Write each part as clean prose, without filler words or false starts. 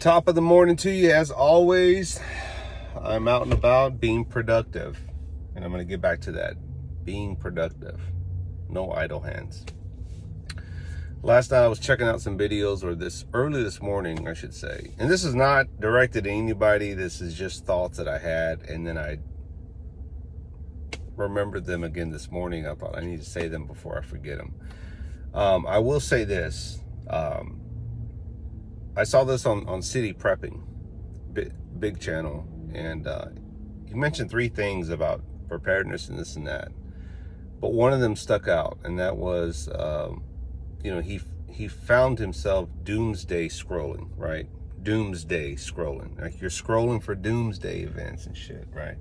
Top of the morning to you, as always. I'm out and about being productive, and I'm going to get back to that. Being productive, no idle hands. Last night I was checking out some videos, or early this morning I should say, and this is not directed to anybody. This is just thoughts that I had, and then I remembered them again this morning. I thought I need to say them before I forget them. I will say this. I saw this on City Prepping, big channel, and he mentioned three things about preparedness and this and that. But one of them stuck out, and that was, he found himself doomsday scrolling, right? Doomsday scrolling. Like you're scrolling for doomsday events and shit, right?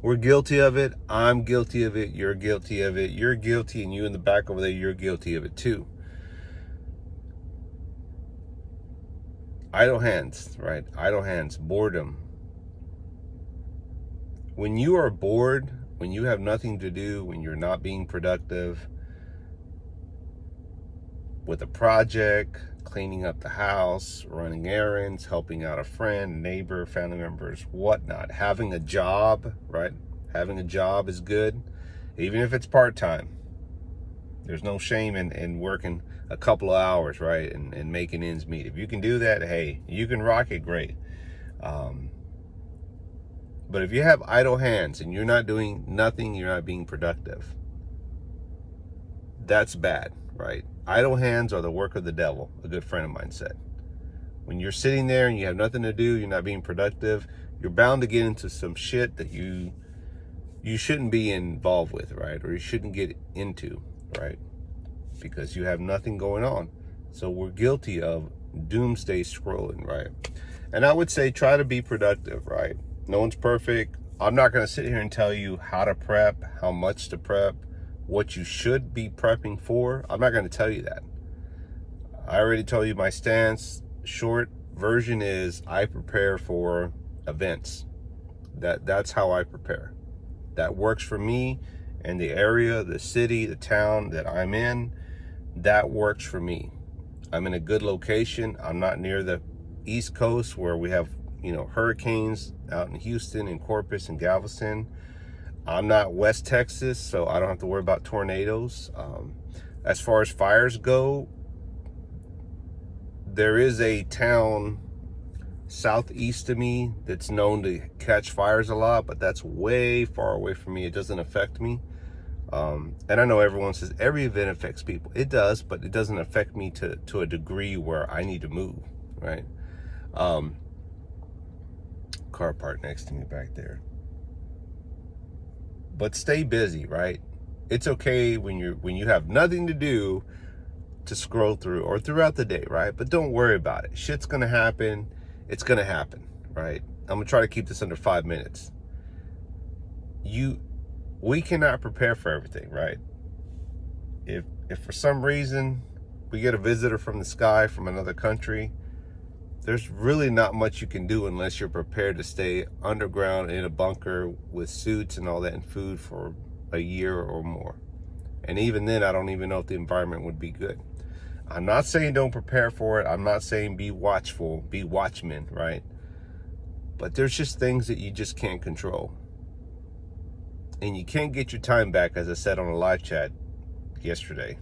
We're guilty of it. I'm guilty of it. You're guilty of it. You're guilty, and you in the back over there, you're guilty of it too. Idle hands, right? Idle hands, boredom. When you are bored, when you have nothing to do, when you're not being productive with a project, cleaning up the house, running errands, helping out a friend, neighbor, family members, whatnot, having a job, right? Having a job is good, even if it's part-time. There's no shame in working a couple of hours, right, and making ends meet. If you can do that, hey, you can rock it, great. But if you have idle hands and you're not doing nothing, you're not being productive, that's bad, right? Idle hands are the work of the devil, a good friend of mine said. When you're sitting there and you have nothing to do, you're not being productive, you're bound to get into some shit that you shouldn't be involved with, right? Or you shouldn't get into, right? Because you have nothing going on. So we're guilty of doomsday scrolling, right? And I would say try to be productive, right? No one's perfect. I'm not going to sit here and tell you how to prep, how much to prep, what you should be prepping for. I'm not going to tell you that. I already told you my stance. Short version is I prepare for events. That's how I prepare. That works for me and the area, the city, the town that I'm in. That works for me. I'm in a good location. I'm not near the East Coast where we have, hurricanes out in Houston and Corpus and Galveston. I'm not West Texas, so I don't have to worry about tornadoes. As far as fires go, there is a town southeast of me that's known to catch fires a lot, but that's way far away from me. It doesn't affect me. And I know everyone says every event affects people. It does, but it doesn't affect me to a degree where I need to move, right? Car parked next to me back there. But stay busy, right? It's okay when you have nothing to do to scroll through or throughout the day, right? But don't worry about it. Shit's gonna happen. It's gonna happen, right? I'm gonna try to keep this under 5 minutes. We cannot prepare for everything, right? If for some reason we get a visitor from the sky from another country, there's really not much you can do unless you're prepared to stay underground in a bunker with suits and all that and food for a year or more. And even then, I don't even know if the environment would be good. I'm not saying don't prepare for it. I'm not saying be watchful, be watchmen, right? But there's just things that you just can't control. And you can't get your time back, as I said on a live chat yesterday.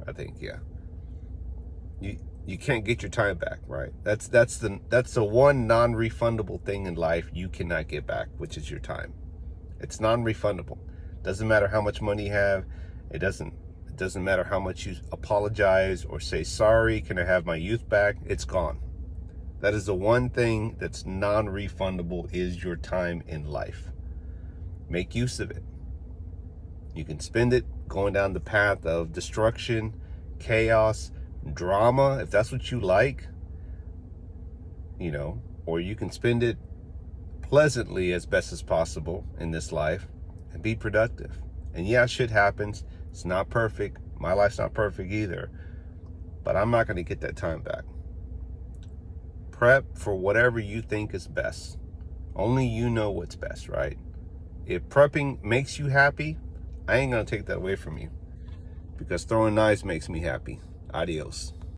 I think, yeah. You can't get your time back, right? That's the one non-refundable thing in life you cannot get back, which is your time. It's non-refundable. Doesn't matter how much money you have. It doesn't matter how much you apologize or say sorry. Can I have my youth back? It's gone. That is the one thing that's non-refundable, is your time in life. Make use of it. You can spend it going down the path of destruction, chaos, drama, if that's what you like, or you can spend it pleasantly as best as possible in this life and be productive. And yeah, shit happens. It's not perfect. My life's not perfect either, but I'm not going to get that time back. Prep for whatever you think is best. Only you know what's best, right? If prepping makes you happy, I ain't going to take that away from you, because throwing knives makes me happy. Adios.